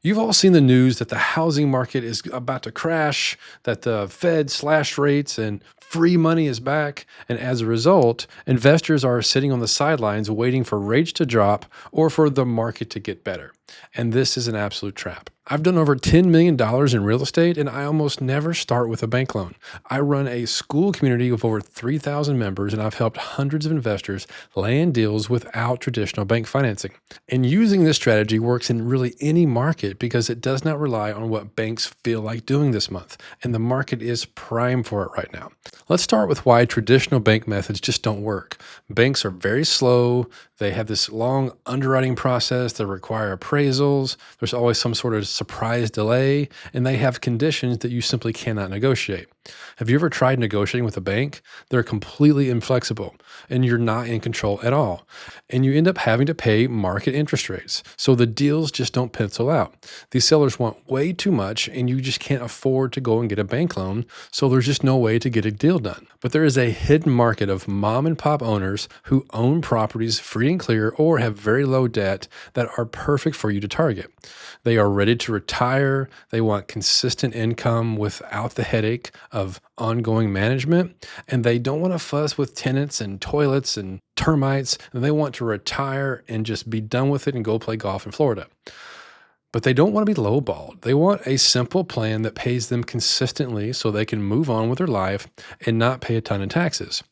You've all seen the news that the housing market is about to crash, that the Fed slashed rates and free money is back. And as a result, investors are sitting on the sidelines waiting for rates to drop or for the market to get better. And this is an absolute trap. I've done over $10 million in real estate, and I almost never start with a bank loan. I run a school community of over 3,000 members, and I've helped hundreds of investors land deals without traditional bank financing. And using this strategy works in really any market because it does not rely on what banks feel like doing this month. And the market is prime for it right now. Let's start with why traditional bank methods just don't work. Banks are very slow. They have this long underwriting process that require appraisals. There's always some sort of surprise delay, and they have conditions that you simply cannot negotiate. Have you ever tried negotiating with a bank? They're completely inflexible, and you're not in control at all. And you end up having to pay market interest rates. So the deals just don't pencil out. These sellers want way too much, and you just can't afford to go and get a bank loan. So there's just no way to get a deal done. But there is a hidden market of mom and pop owners who own properties free and clear or have very low debt that are perfect for you to target. They are ready to retire. They want consistent income without the headache of ongoing management. And they don't want to fuss with tenants and toilets and termites. And they want to retire and just be done with it and go play golf in Florida. But they don't want to be lowballed. They want a simple plan that pays them consistently so they can move on with their life and not pay a ton in taxes.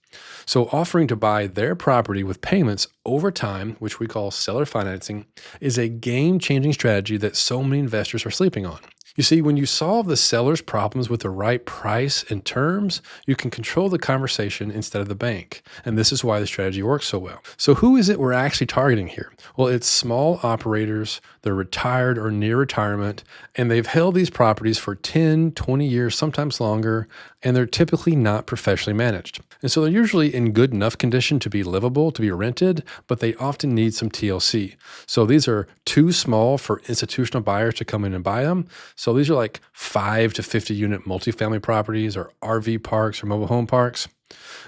So offering to buy their property with payments over time, which we call seller financing, is a game-changing strategy that so many investors are sleeping on. You see, when you solve the seller's problems with the right price and terms, you can control the conversation instead of the bank. And this is why the strategy works so well. So who is it we're actually targeting here? Well, it's small operators. They're retired or near retirement, and they've held these properties for 10, 20 years, sometimes longer, and they're typically not professionally managed. And so they're usually in good enough condition to be livable, to be rented, but they often need some TLC. So these are too small for institutional buyers to come in and buy them. So these are like 5 to 50 unit multifamily properties or RV parks or mobile home parks.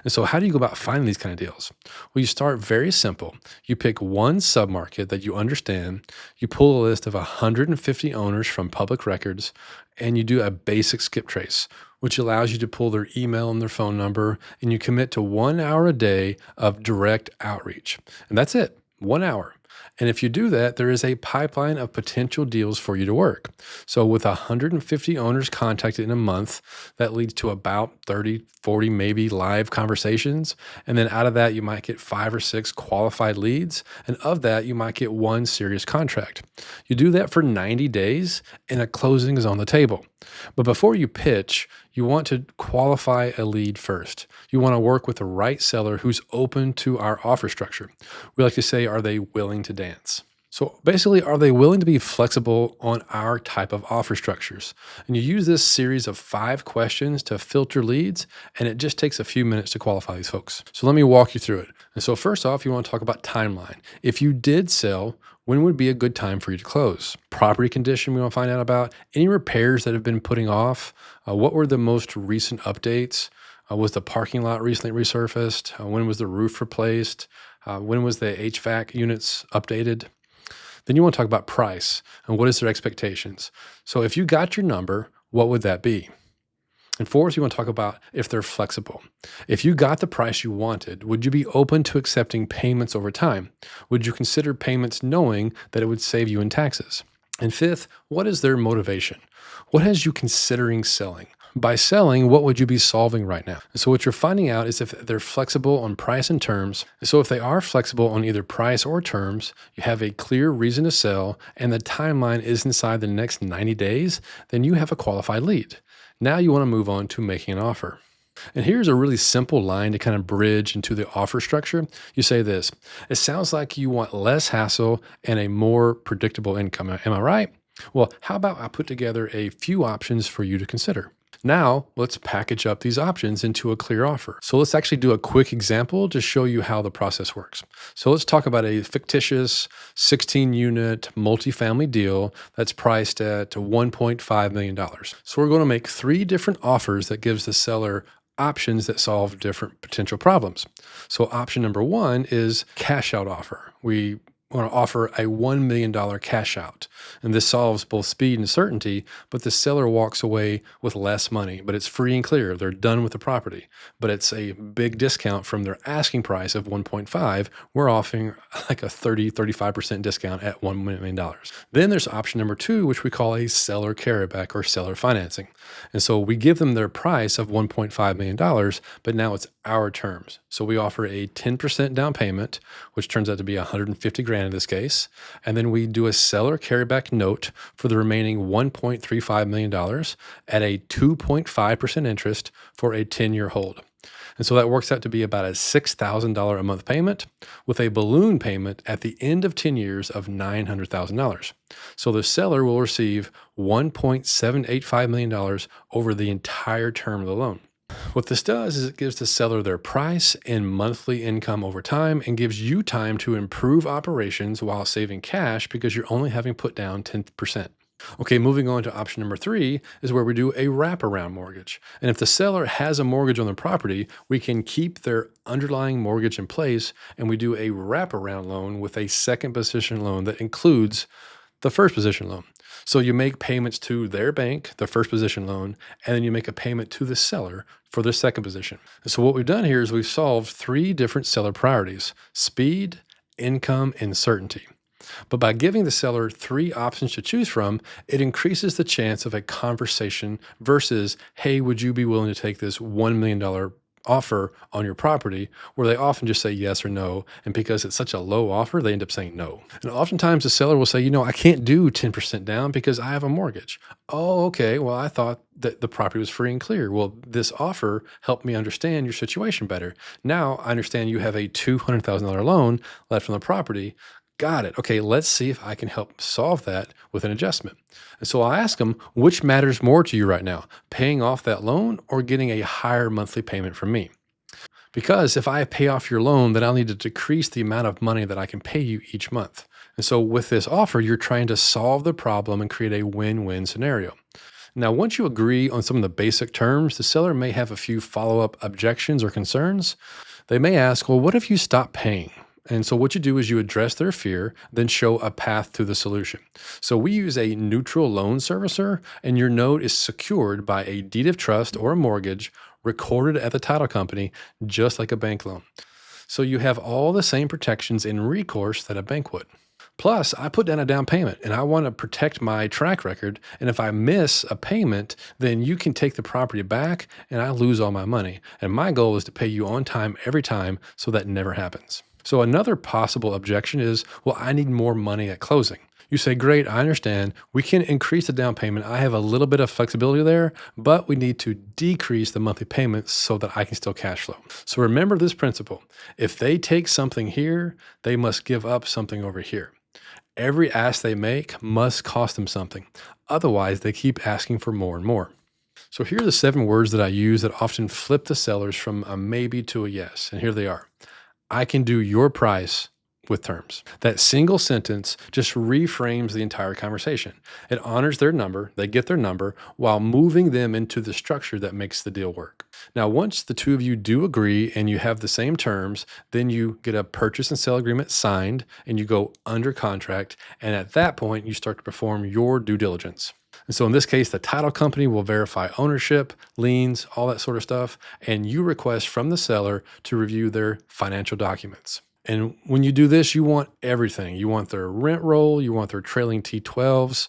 And so how do you go about finding these kind of deals? Well, you start very simple. You pick one submarket that you understand. You pull a list of 150 owners from public records, and you do a basic skip trace, which allows you to pull their email and their phone number, and you commit to 1 hour a day of direct outreach. And that's it, 1 hour. And if you do that, there is a pipeline of potential deals for you to work. So with 150 owners contacted in a month, that leads to about 30, 40 maybe live conversations. And then out of that, you might get 5 or 6 qualified leads. And of that, you might get 1 serious contract. You do that for 90 days and a closing is on the table. But before you pitch, you want to qualify a lead first. You want to work with the right seller who's open to our offer structure. We like to say, are they willing to dance? So basically, are they willing to be flexible on our type of offer structures? And you use this series of 5 questions to filter leads, and it just takes a few minutes to qualify these folks. So let me walk you through it. And so first off, you want to talk about timeline. If you did sell, when would be a good time for you to close? Property condition we want to find out about. Any repairs that have been putting off? What were the most recent updates? Was the parking lot recently resurfaced? When was the roof replaced? When was the HVAC units updated? Then you want to talk about price and what is their expectations. So if you got your number, what would that be? And fourth, you want to talk about if they're flexible. If you got the price you wanted, would you be open to accepting payments over time? Would you consider payments knowing that it would save you in taxes? And fifth, what is their motivation? What has you considering selling? By selling, what would you be solving right now? And so what you're finding out is if they're flexible on price and terms. So if they are flexible on either price or terms, you have a clear reason to sell, and the timeline is inside the next 90 days, then you have a qualified lead. Now you want to move on to making an offer. And here's a really simple line to kind of bridge into the offer structure. You say this: it sounds like you want less hassle and a more predictable income. Am I right? Well, how about I put together a few options for you to consider? Now, let's package up these options into a clear offer. So let's actually do a quick example to show you how the process works. So let's talk about a fictitious 16-unit multifamily deal that's priced at $1.5 million. So we're going to make 3 different offers that gives the seller options that solve different potential problems. So option number 1 is cash out offer. We want to offer a $1 million cash out. And this solves both speed and certainty, but the seller walks away with less money, but it's free and clear. They're done with the property, but it's a big discount from their asking price of 1.5. We're offering like a 35% discount at $1 million. Then there's option number two, which we call a seller carryback or seller financing. And so we give them their price of $1.5 million, but now it's our terms. So we offer a 10% down payment, which turns out to be 150 grand in this case. And then we do a seller carryback note for the remaining $1.35 million at a 2.5% interest for a 10-year hold. And so that works out to be about a $6,000 a month payment with a balloon payment at the end of 10 years of $900,000. So the seller will receive $1.785 million over the entire term of the loan. What this does is it gives the seller their price and monthly income over time and gives you time to improve operations while saving cash because you're only having put down 10%. Okay, moving on to option number three is where we do a wraparound mortgage. And if the seller has a mortgage on the property, we can keep their underlying mortgage in place and we do a wraparound loan with a second position loan that includes the first position loan. So you make payments to their bank, the first position loan, and then you make a payment to the seller for their second position. And so what we've done here is we've solved three different seller priorities: speed, income, and certainty. But by giving the seller three options to choose from, it increases the chance of a conversation versus, hey, would you be willing to take this $1 million offer on your property, where they often just say yes or no. And because it's such a low offer, they end up saying no. And oftentimes the seller will say, I can't do 10% down because I have a mortgage. Oh, okay. Well, I thought that the property was free and clear. Well, this offer helped me understand your situation better. Now I understand you have a $200,000 loan left on the property. Got it. Okay, let's see if I can help solve that with an adjustment. And so I ask them, which matters more to you right now, paying off that loan or getting a higher monthly payment from me? Because if I pay off your loan, then I'll need to decrease the amount of money that I can pay you each month. And so with this offer, you're trying to solve the problem and create a win-win scenario. Now, once you agree on some of the basic terms, the seller may have a few follow-up objections or concerns. They may ask, well, what if you stop paying? And so what you do is you address their fear, then show a path to the solution. So we use a neutral loan servicer, and your note is secured by a deed of trust or a mortgage recorded at the title company, just like a bank loan. So you have all the same protections in recourse that a bank would. Plus, I put down a down payment and I want to protect my track record. And if I miss a payment, then you can take the property back and I lose all my money. And my goal is to pay you on time every time so that never happens. So another possible objection is, well, I need more money at closing. You say, great, I understand. We can increase the down payment. I have a little bit of flexibility there, but we need to decrease the monthly payments so that I can still cash flow. So remember this principle. If they take something here, they must give up something over here. Every ask they make must cost them something. Otherwise, they keep asking for more and more. So here are the 7 words that I use that often flip the sellers from a maybe to a yes. And here they are. I can do your price with terms. That single sentence just reframes the entire conversation. It honors their number, they get their number, while moving them into the structure that makes the deal work. Now, once the two of you do agree and you have the same terms, then you get a purchase and sale agreement signed and you go under contract. And at that point, you start to perform your due diligence. And so in this case, the title company will verify ownership, liens, all that sort of stuff, and you request from the seller to review their financial documents. And when you do this, you want everything. You want their rent roll, you want their trailing T12s,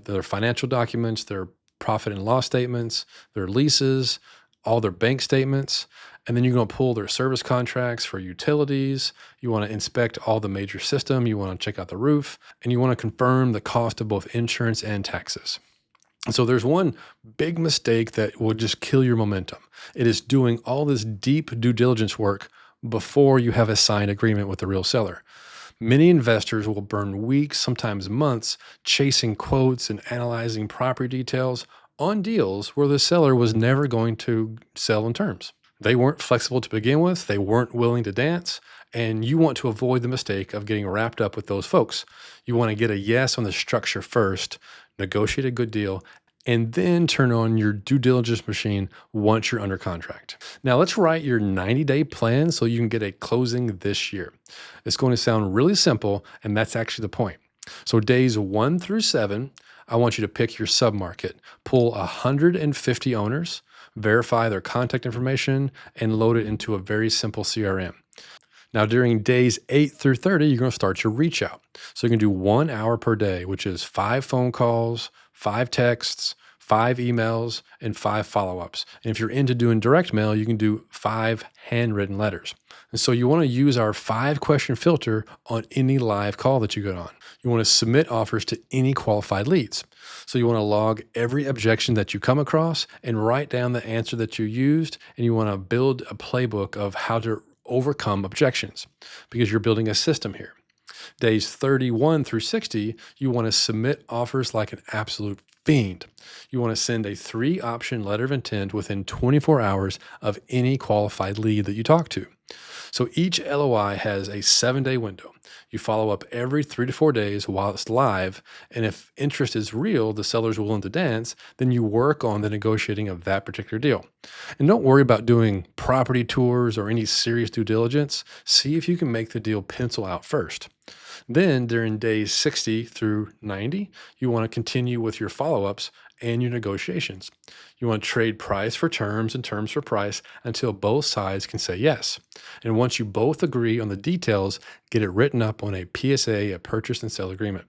their financial documents, their profit and loss statements, their leases, all their bank statements, and then you're going to pull their service contracts for utilities. You want to inspect all the major system. You want to check out the roof, and you want to confirm the cost of both insurance and taxes. So there's one big mistake that will just kill your momentum. It is doing all this deep due diligence work before you have a signed agreement with the real seller. Many investors will burn weeks, sometimes months, chasing quotes and analyzing property details on deals where the seller was never going to sell on terms. They weren't flexible to begin with. They weren't willing to dance. And you want to avoid the mistake of getting wrapped up with those folks. You want to get a yes on the structure first, negotiate a good deal, and then turn on your due diligence machine once you're under contract. Now, let's write your 90-day plan so you can get a closing this year. It's going to sound really simple, and that's actually the point. So, days 1 through 7, I want you to pick your submarket, pull 150 owners, verify their contact information, and load it into a very simple CRM. Now, during days 8 through 30, you're going to start your reach out. So you can do 1 hour per day, which is 5 phone calls, 5 texts, 5 emails, and 5 follow ups. And if you're into doing direct mail, you can do 5 handwritten letters. And so you want to use our 5 question filter on any live call that you get on. You want to submit offers to any qualified leads. So you want to log every objection that you come across and write down the answer that you used. And you want to build a playbook of how to overcome objections because you're building a system here. Days 31 through 60, you want to submit offers like an absolute fiend. You want to send a 3 option letter of intent within 24 hours of any qualified lead that you talk to. So each LOI has a 7-day window. You follow up every 3 to 4 days while it's live. And if interest is real, the seller's willing to dance, then you work on the negotiating of that particular deal. And don't worry about doing property tours or any serious due diligence. See if you can make the deal pencil out first. Then during days 60 through 90, you want to continue with your follow ups and your negotiations. You want to trade price for terms and terms for price until both sides can say yes. And once you both agree on the details, get it written up on a PSA, a purchase and sale agreement.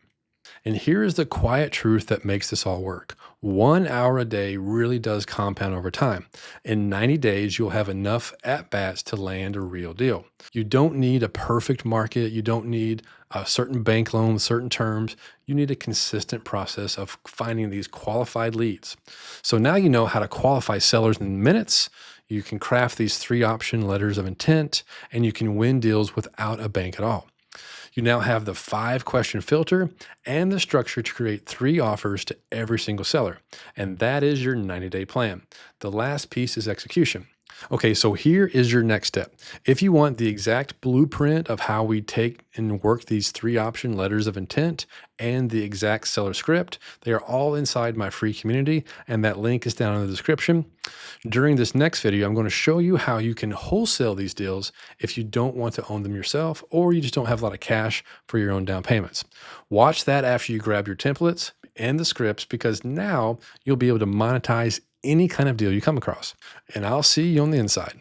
And here is the quiet truth that makes this all work. 1 hour a day really does compound over time. In 90 days, you'll have enough at bats to land a real deal. You don't need a perfect market. You don't need a certain bank loan with certain terms. You need a consistent process of finding these qualified leads. So now you know how to qualify sellers in minutes. You can craft these 3 option letters of intent, and you can win deals without a bank at all. You now have the 5 question filter and the structure to create 3 offers to every single seller. And that is your 90-day plan. The last piece is execution. Okay, so here is your next step. If you want the exact blueprint of how we take and work these 3 option letters of intent and the exact seller script, they are all inside my free community, and that link is down in the description. During this next video, I'm going to show you how you can wholesale these deals if you don't want to own them yourself or you just don't have a lot of cash for your own down payments. Watch that after you grab your templates and the scripts, because now you'll be able to monetize any kind of deal you come across. And I'll see you on the inside.